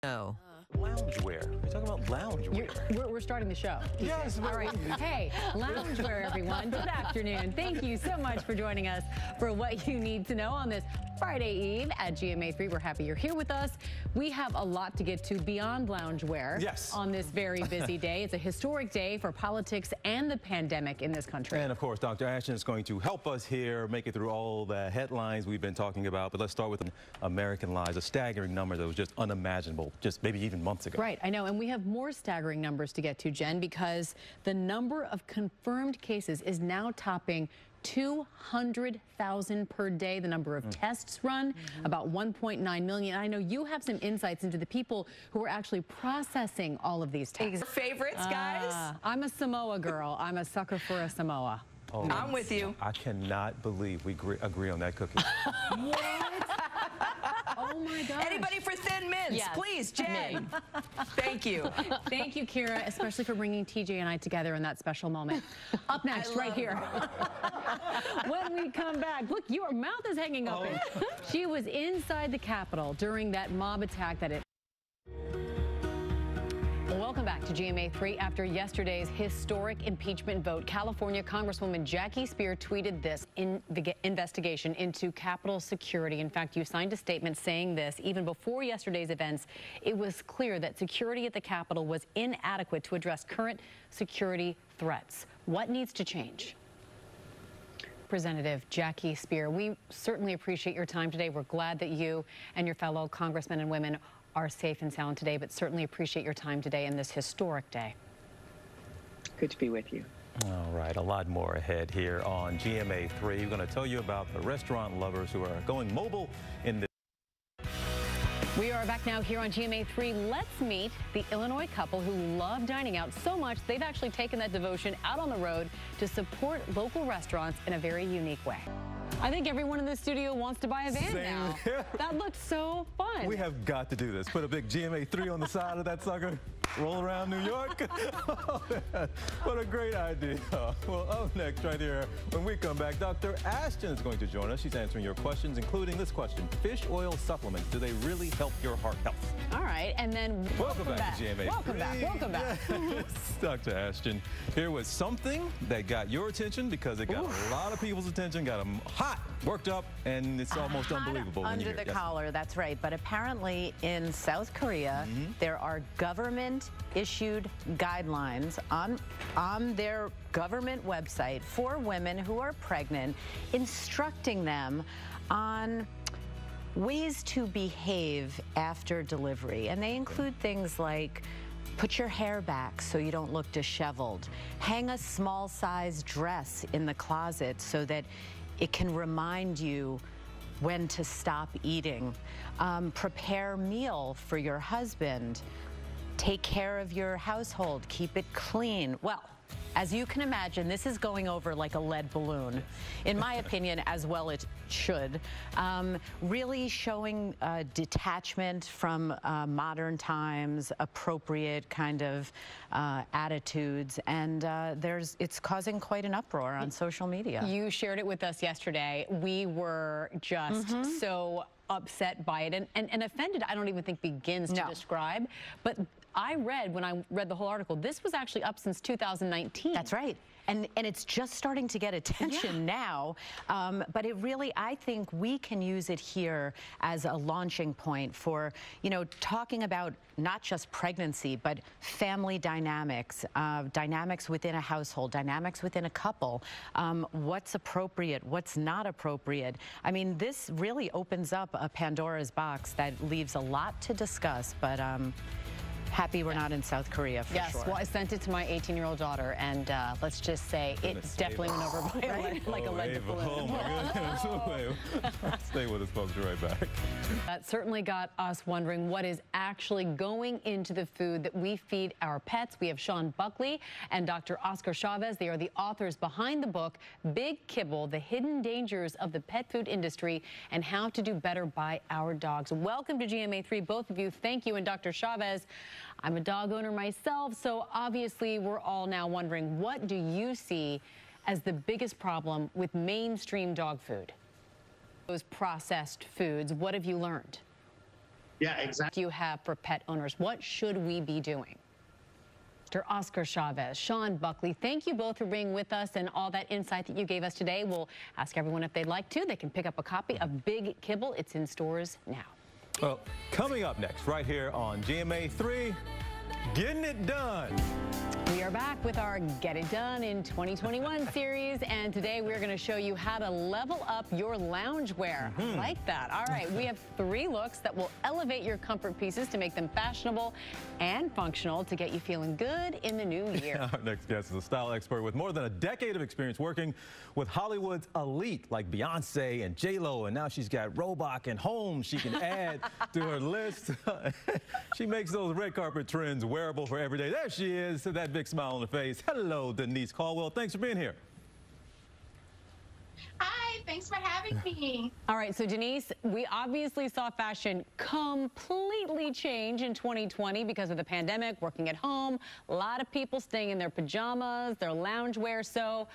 Oh. Loungewear. We're talking about loungewear. We're starting the show. Yes. All right. Hey, loungewear, everyone. Good afternoon. Thank you so much for joining us for What You Need to Know on this Friday Eve at GMA3. We're happy you're here with us. We have a lot to get to beyond loungewear on this very busy day. It's a historic day for politics and the pandemic in this country. And of course, Dr. Ashton is going to help us here make it through all the headlines we've been talking about. But let's start with American lives, a staggering number that was just unimaginable, just maybe even months ago. Right, I know. And we have more staggering numbers to get to, Jen, because the number of confirmed cases is now topping 200,000 per day. The number of tests run, about 1.9 million. I know you have some insights into the people who are actually processing all of these tests. Favorites, guys? I'm a Samoa girl. I'm a sucker for a Samoa. Oh, I'm with you. I cannot believe we agree on that cookie. What? Oh my gosh. Anybody for Thin Mints? Yes. Please, Jen. Thank you. Thank you, Kira, especially for bringing TJ and I together in that special moment. Up next, right here. When we come back, look, your mouth is hanging open. She was inside the Capitol during that mob attack that it... Welcome back to GMA3. After yesterday's historic impeachment vote, California Congresswoman Jackie Speier tweeted this investigation into Capitol security. In fact, you signed a statement saying this. Even before yesterday's events, it was clear that security at the Capitol was inadequate to address current security threats. What needs to change? Representative Jackie Speier, we certainly appreciate your time today. We're glad that you and your fellow congressmen and women are safe and sound today, but certainly appreciate your time today in this historic day. Good to be with you. All right, a lot more ahead here on GMA3. We're going to tell you about the restaurant lovers who are going mobile in this. We are back now here on GMA3. Let's meet the Illinois couple who love dining out so much they've actually taken that devotion out on the road to support local restaurants in a very unique way. I think everyone in the studio wants to buy a van now. That looks so fun. We have got to do this. Put a big GMA3 on the side of that sucker. Roll around New York. What a great idea. Well, up next right here, when we come back, Dr. Ashton is going to join us. She's answering your questions, including this question. Fish oil supplements, do they really help your heart health? All right, and then welcome back to GMA3. Welcome back, welcome back. Yes. Dr. Ashton, here was something that got your attention because it got a lot of people's attention, got them hot, worked up, and it's almost unbelievable. Under the collar, that's right. But apparently in South Korea, there are government-issued guidelines on their government website for women who are pregnant, instructing them on ways to behave after delivery. And they include things like put your hair back so you don't look disheveled, hang a small-size dress in the closet so that it can remind you when to stop eating, prepare a meal for your husband, take care of your household, keep it clean. Well, as you can imagine, this is going over like a lead balloon, in my opinion, as well it should. Really showing detachment from modern times, appropriate kind of attitudes, and it's causing quite an uproar on social media. You shared it with us yesterday. We were just so upset by it and offended. I don't even think begins to describe, but I read, when I read the whole article, this was actually up since 2019. That's right. And it's just starting to get attention now. But it really, I think we can use it here as a launching point for, you know, talking about not just pregnancy, but family dynamics, dynamics within a household, dynamics within a couple, what's appropriate, what's not appropriate. I mean, this really opens up a Pandora's box that leaves a lot to discuss, but happy we're not in South Korea for sure. Yes, well, I sent it to my 18-year-old daughter, and let's just say it definitely went over like a lead balloon. Oh, my goodness. Stay with us, folks. We'll be right back. That certainly got us wondering what is actually going into the food that we feed our pets. We have Sean Buckley and Dr. Oscar Chavez. They are the authors behind the book, Big Kibble, The Hidden Dangers of the Pet Food Industry and How to Do Better by Our Dogs. Welcome to GMA3, both of you. Thank you. And Dr. Chavez, I'm a dog owner myself, so obviously we're all now wondering, what do you see as the biggest problem with mainstream dog food? Those processed foods, what have you learned? Yeah, exactly. You have for pet owners, what should we be doing? Dr. Oscar Chavez, Sean Buckley, thank you both for being with us and all that insight that you gave us today. We'll ask everyone if they'd like to. They can pick up a copy of Big Kibble. It's in stores now. Well, coming up next, right here on GMA 3, Getting It Done. We are back with our Get It Done in 2021 series, and today we're going to show you how to level up your loungewear. I like that. All right, we have 3 looks that will elevate your comfort pieces to make them fashionable and functional to get you feeling good in the new year. Our next guest is a style expert with more than a decade of experience working with Hollywood's elite like Beyonce and J-Lo, and now she's got Robach and Home she can add to her list. She makes those red carpet trends wearable for every day. There she is, that big smile on her face. Hello, Denise Caldwell. Thanks for being here. Hi, thanks for having me. All right, so Denise, we obviously saw fashion completely change in 2020 because of the pandemic, working at home, a lot of people staying in their pajamas, their loungewear. So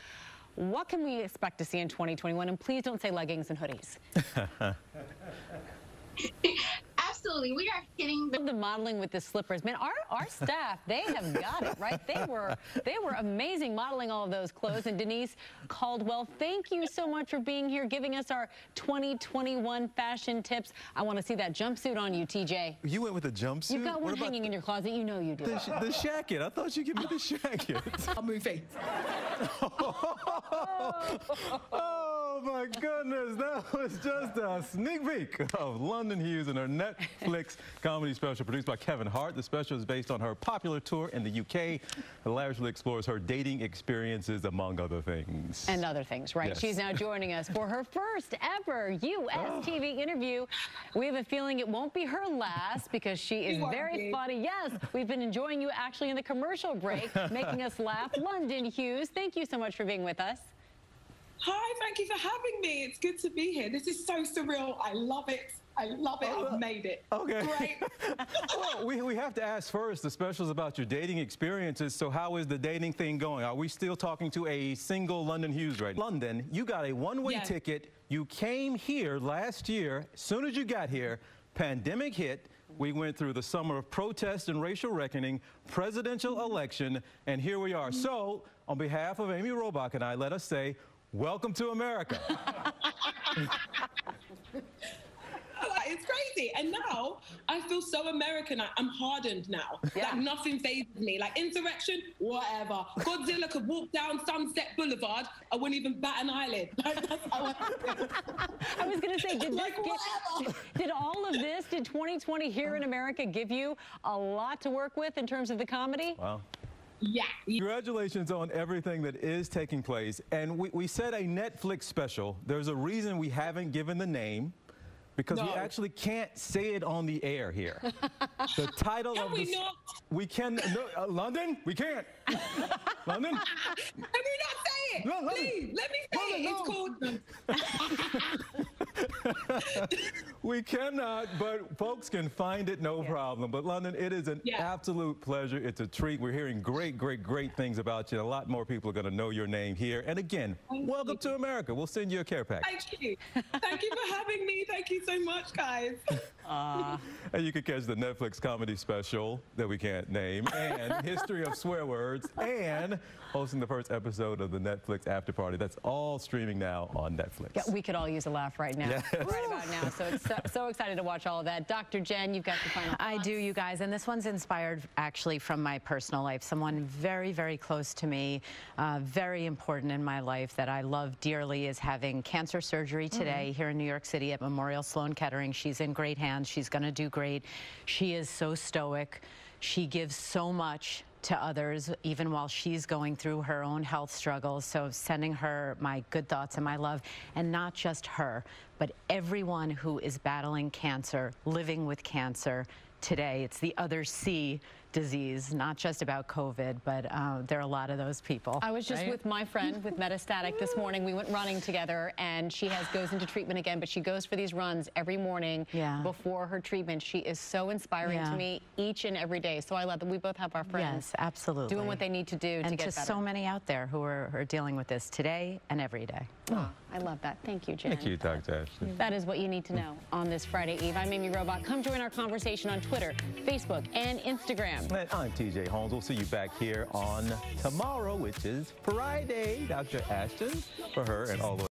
what can we expect to see in 2021? And please don't say leggings and hoodies. Absolutely, we are hitting The modeling with the slippers, man. Our staff, they have got it right. They were amazing modeling all of those clothes. And Denise Caldwell, thank you so much for being here, giving us our 2021 fashion tips. I want to see that jumpsuit on you, TJ. You went with a jumpsuit? You've got one hanging in your closet. You know you do. The shacket. I thought you'd give me the shacket. A movie. Oh my goodness, that was just a sneak peek of London Hughes and her Netflix comedy special produced by Kevin Hart. The special is based on her popular tour in the UK. It lavishly explores her dating experiences, among other things. And other things, right? Yes. She's now joining us for her first ever U.S. TV interview. We have a feeling it won't be her last because she is very funny. Yes, we've been enjoying you actually in the commercial break, making us laugh. London Hughes, thank you so much for being with us. Hi, thank you for having me. It's good to be here. This is so surreal. I love it. I love it. I've made it. Okay. Great. Well, we have to ask first, the special's about your dating experiences. So how is the dating thing going? Are we still talking to a single London Hughes right now? London, you got a one-way ticket. You came here last year. As soon as you got here, pandemic hit. We went through the summer of protest and racial reckoning, presidential election, and here we are. So, on behalf of Amy Robach and I, let us say, welcome to America. It's crazy. And now I feel so American. I'm hardened now. Like nothing phases me. Like insurrection, whatever. Godzilla could walk down Sunset Boulevard. I wouldn't even bat an eyelid. That's how I feel. I was going to say, did, Like, did all of this, did 2020 here in America give you a lot to work with in terms of the comedy? Wow. Yeah. Congratulations on everything that is taking place. And we said a Netflix special. There's a reason we haven't given the name, because we actually can't say it on the air here. The title Can of we the... not? We can... No, London, we can't. London? Can we not say it? No, London. Please, let me say London, it. It's called... We cannot, but folks can find it, no problem. But London, it is an absolute pleasure. It's a treat. We're hearing great, great, great things about you. A lot more people are going to know your name here. And again, welcome to America. We'll send you a care package. Thank you. Thank you for having me. Thank you so much, guys. And you can catch the Netflix comedy special that we can't name, and History of Swear Words, and hosting the first episode of the Netflix After Party. That's all streaming now on Netflix. Yeah, we could all use a laugh right now. Right about now. So it's so excited to watch all of that. Dr. Jen, you've got the final thoughts. I do, you guys, and this one's inspired actually from my personal life. Someone very, very close to me, very important in my life that I love dearly is having cancer surgery today here in New York City at Memorial Sloan Kettering. She's in great hands. She's going to do great. She is so stoic. She gives so much to others, even while she's going through her own health struggles. So sending her my good thoughts and my love, and not just her, but everyone who is battling cancer, living with cancer today. It's the other C disease, not just about COVID, but there are a lot of those people. I was just with my friend with metastatic this morning. We went running together, and she goes into treatment again, but she goes for these runs every morning before her treatment. She is so inspiring to me each and every day. So I love that we both have our friends. Yes, absolutely. Doing what they need to do to get better. And just so many out there who are dealing with this today and every day. Oh, I love that. Thank you, Jen. Thank you, Dr. Ashton. That is what you need to know on this Friday Eve. I'm Amy Robach. Come join our conversation on Twitter, Facebook, and Instagram. And I'm TJ Holmes. We'll see you back here on tomorrow, which is Friday. Dr. Ashton, for her and all the